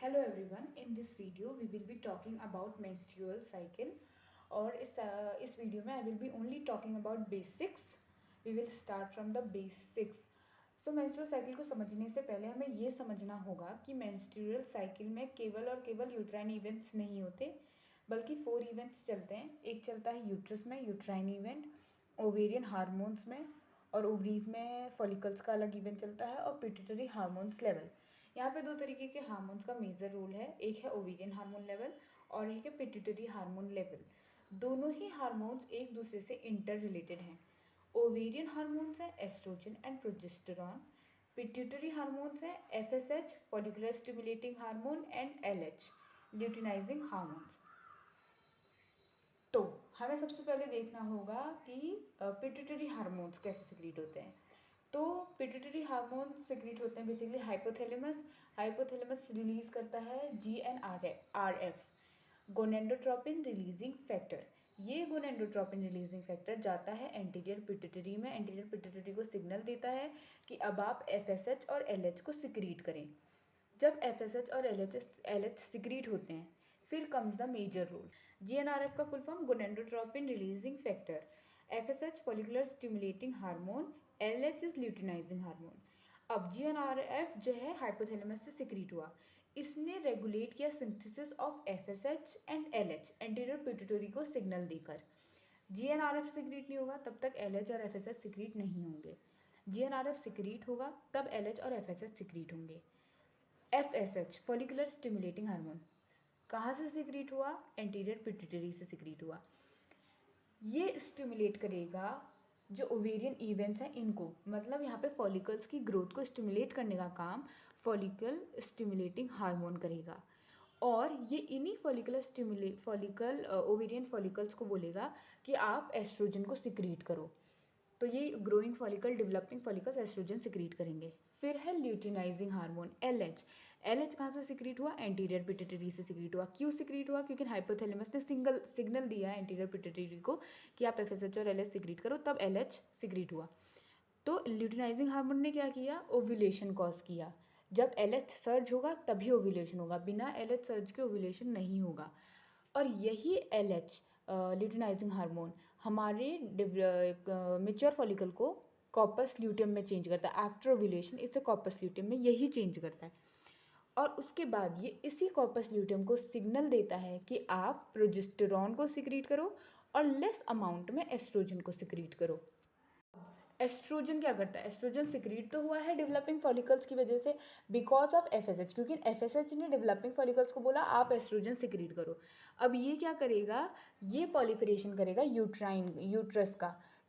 Hello everyone, in this video we will be talking about menstrual cycle और इस video में I will be only talking about basics. We will start from the basics. So menstrual cycle को समझने से पहले हमें ये समझना होगा कि menstrual cycle में केवल और केवल यूट्राइन इवेंट्स नहीं होते बल्कि 4 इवेंट्स चलते हैं. एक चलता है यूट्रस में यूट्राइन इवेंट, ओवेरियन हार्मोन्स में और ओवरीज में फॉलिकल्स का अलग इवेंट चलता है और पिट्यूटरी हार्मोन्स लेवल. यहाँ पे दो तरीके के हार्मोन्स का मेजर रोल है, एक है ओवेरियन हार्मोन लेवल और एक है पिट्यूटरी हार्मोन लेवल. दोनों ही हार्मोन्स एक दूसरे से इंटर रिलेटेड हैं. ओवेरियन हार्मोन्स है oestrogen and progesterone. Pituitary hormones है FSH follicular stimulating hormone and LH luteinising hormones. तो हमें सबसे पहले देखना होगा कि पिट्यूटरी हार्मोन्स कैसे सिक्रीट होते हैं. तो पिट्यूटरी हार्मोन्स सिक्रीट होते हैं बेसिकली हाइपोथैलेमस रिलीज करता है GnRF गोनेडोट्रोपिन रिलीजिंग फैक्टर. ये गोनेडोट्रोपिन रिलीजिंग फैक्टर जाता है एंटीरियर पिट्यूटरी में. एंटीरियर पिट्यूटरी को सिग्नल देता है कि अब आप FSH और LH को सिक्रीट करें. जब FSH और LH सिक्रीट होते हैं फिर comes the major role. GnRF का full form gonadotropin releasing factor, FSH follicular stimulating hormone, LH is luteinizing hormone. अब GnRF जो है हाइपोथैलेमस से सिक्रीट हुआ, इसने रेगुलेट किया synthesis of FSH and LH anterior pituitary को सिग्नल देकर. GnRF सिक्रीट नहीं होगा तब तक LH और FSH सिक्रीट नहीं होंगे. GnRF सिक्रीट होगा तब LH और FSH सिक्रीट होंगे. FSH फॉलिकुलर स्टिमुलेटिंग हार्मोन कहाँ से सिक्रीट हुआ? एंटीरियर पिट्यूटरी से सिक्रीट हुआ. ये स्टिमुलेट करेगा जो ओवेरियन इवेंट्स हैं इनको, मतलब यहाँ पे फॉलिकल्स की ग्रोथ को स्टिमुलेट करने का काम फॉलिकल स्टिमुलेटिंग हार्मोन करेगा. और ये इन्हीं फॉलिकल ओवेरियन फॉलिकल्स को बोलेगा कि आप एस्ट्रोजन को सिक्रीट करो. तो ये growing follicle developing follicles oestrogen secrete करेंगे. फिर है ल्यूटिनाइजिंग हार्मोन LH. LH कहाँ से सिक्रीट हुआ? एंटीरियर पिट्यूटरी से सिक्रीट हुआ. क्यों सिक्रीट हुआ? क्योंकि हाइपोथैलेमस ने सिग्नल दिया है एंटीरियर पिट्यूटरी को कि आप FSH और LH सिक्रीट करो, तब LH सिक्रीट हुआ. तो ल्यूटिनाइजिंग हार्मोन ने क्या किया? ओव्यूलेशन कॉज किया. जब LH सर्ज होगा तभी ओव्यूलेशन होगा, बिना LH सर्ज के ओव्यूलेशन नहीं होगा. और यही LH ल्यूटिनाइजिंग हार्मोन हमारे मेच्योर फॉलिकल को कॉर्पस ल्यूटियम में चेंज करता है. आफ्टर ओव्यूलेशन इसे कॉर्पस ल्यूटियम में यही चेंज करता है. और उसके बाद ये इसी कॉर्पस ल्यूटियम को सिग्नल देता है कि आप प्रोजेस्टेरॉन को सिक्रीट करो और लेस अमाउंट में एस्ट्रोजन को सिक्रीट करो. एस्ट्रोजन क्या करता है? एस्ट्रोजन सिक्रीट तो हुआ है डेवलपिंग फॉलिकल्स की वजह से बिकॉज ऑफ FSH, क्योंकि FSH ने डेवलपिंग फॉलिकल्स को बोला आप एस्ट्रोजन सिक्रीट करो. अब ये क्या करेगा? ये पॉलिफरेशन करेगा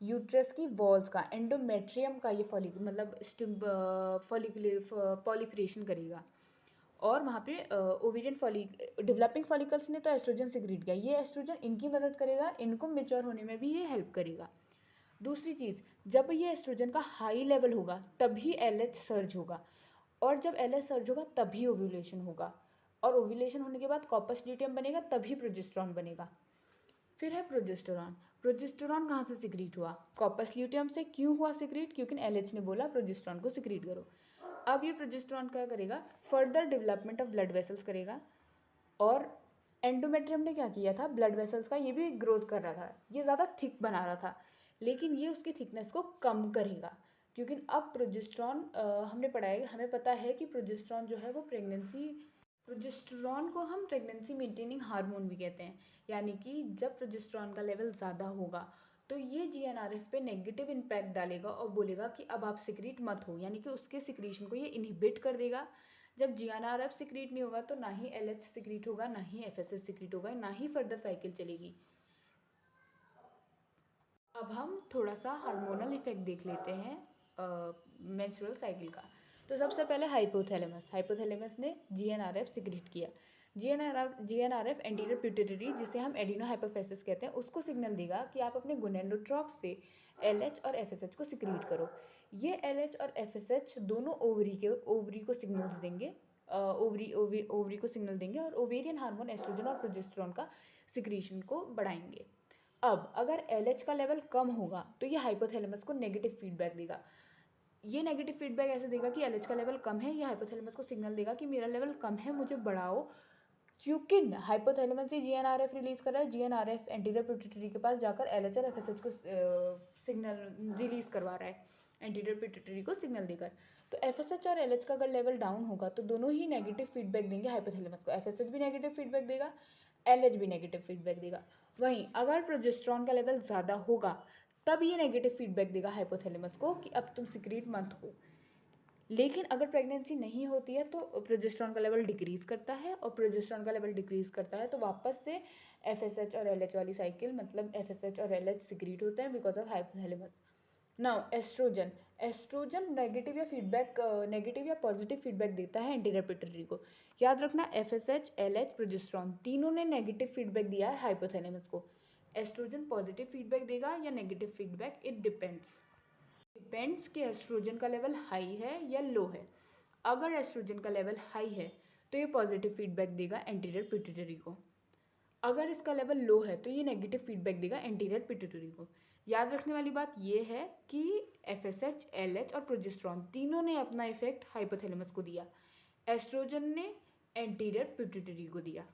यूट्रस की वॉल्स का, एंडोमेट्रियम का, ये पॉलिफरेशन करेगा. और वहाँ पे ओवेरियन डेवलपिंग फॉलिकल्स ने तो एस्ट्रोजन सिक्रीट किया, ये एस्ट्रोजन इनकी मदद करेगा, इनको मेच्योर होने में भी ये हेल्प करेगा. दूसरी चीज़, जब ये एस्ट्रोजन का हाई लेवल होगा तभी LH सर्ज होगा, और जब LH सर्ज होगा तभी ओव्यूलेशन होगा, और ओव्यूलेशन होने के बाद कॉर्पस ल्यूटियम बनेगा तभी प्रोजेस्टेरॉन बनेगा. फिर है प्रोजेस्टेरॉन. प्रोजेस्टेरॉन कहाँ से सिक्रीट हुआ? कॉर्पस ल्यूटियम से. क्यों हुआ सिक्रीट? क्योंकि LH ने बोला प्रोजेस्टेरॉन को सिक्रीट करो. अब ये प्रोजेस्टेरॉन क्या करेगा? Further development of blood vessels करेगा. और एंडोमेट्रियम ने क्या किया था? ब्लड वेसल्स का ये भी ग्रोथ कर रहा था, ये ज़्यादा थिक बना रहा था, लेकिन ये उसकी थिकनेस को कम करेगा. क्योंकि अब प्रोजेस्टेरॉन हमें पता है कि प्रोजेस्टेरॉन जो है वो प्रोजेस्टेरॉन को हम प्रेगनेंसी मेंटेनिंग हार्मोन भी कहते हैं. यानी कि जब प्रोजेस्टेरॉन का लेवल ज़्यादा होगा तो ये GnRF पे नेगेटिव इम्पैक्ट डालेगा और बोलेगा कि अब आप सिक्रीट मत हो, यानी कि उसके सिक्रीशन को ये इनहिबिट कर देगा. जब GnRF सिक्रीट नहीं होगा तो ना ही LH सिक्रीट होगा, ना ही FSH सिक्रीट होगा, ना ही फर्दर साइकिल चलेगी. अब हम थोड़ा सा हार्मोनल इफेक्ट देख लेते हैं मेंस्ट्रुअल साइकिल का. तो सबसे पहले हाइपोथैलेमस ने GnRF सिक्रीट किया. GnRF एंटीरियर पिट्यूटरी, जिसे हम एडिनो हाइपोफिसिस कहते हैं, उसको सिग्नल देगा कि आप अपने गोनेडोट्रोप से LH और FSH को सिक्रीट करो. ये LH और FSH दोनों ओवरी को सिग्नल्स देंगे, ओवरी को सिग्नल देंगे और ओवेरियन हार्मोन एस्ट्रोजन और प्रोजेस्टेरॉन का सिक्रीशन को बढ़ाएंगे. अब अगर LH का लेवल कम होगा तो ये हाइपोथैलेमस को नेगेटिव फीडबैक देगा. ये नेगेटिव फीडबैक ऐसे देगा कि एलएच का लेवल कम है, या हाइपोथैलेमस को सिग्नल देगा कि मेरा लेवल कम है, मुझे बढ़ाओ, क्योंकि हाइपोथैलेमस ही जीएनआरएफ रिलीज कर रहा है, जीएनआरएफ एंटीरियर पिट्यूटरी के पास जाकर एलएच और एफएसएच को सिग्नल रिलीज करवा रहा है, एंटीरियर पिट्यूटरी को सिग्नल देकर। तो एफएसएच और एलएच का अगर लेवल डाउन होगा तो दोनों ही नेगेटिव फीडबैक देंगे हाइपोथैलेमस को, एफएसएच भी नेगेटिव फीडबैक देगा, एलएच भी नेगेटिव फीडबैक देगा। वहीं अगर प्रोजेस्टेरॉन का लेवल ज़्यादा होगा तब ये नेगेटिव फीडबैक देगा हाइपोथैलेमस को कि अब तुम सिक्रीट मत हो। लेकिन अगर प्रेगनेंसी नहीं होती है तो प्रोजेस्टेरॉन का लेवल डिक्रीज करता है, और प्रोजेस्टेरॉन का लेवल डिक्रीज करता है तो वापस से एफएसएच और एलएच वाली साइकिल, मतलब एफएसएच और एलएच सिक्रीट होते हैं because of hypothalamus. Now oestrogen negative या फीडबैक, नेगेटिव या पॉजिटिव फीडबैक देता है एंटीरियर पिट्यूटरी को। याद रखना, एफएसएच, एलएच, प्रोजेस्टेरॉन तीनों ने नेगेटिव फीडबैक दिया है हाइपोथैलेमस को। एस्ट्रोजन पॉजिटिव फीडबैक देगा या नेगेटिव फीडबैक, इट डिपेंड्स कि एस्ट्रोजन का लेवल हाई है या लो है। अगर एस्ट्रोजन का लेवल हाई है तो ये पॉजिटिव फीडबैक देगा एंटीरियर पिट्यूटरी को, अगर इसका लेवल लो है तो ये नेगेटिव फीडबैक देगा एंटीरियर पिट्यूटरी को। याद रखने वाली बात ये है कि एफएसएच, एलएच और प्रोजेस्टेरॉन तीनों ने अपना इफेक्ट हाइपोथैलेमस को दिया, एस्ट्रोजन ने एंटीरियर पिट्यूटरी को दिया।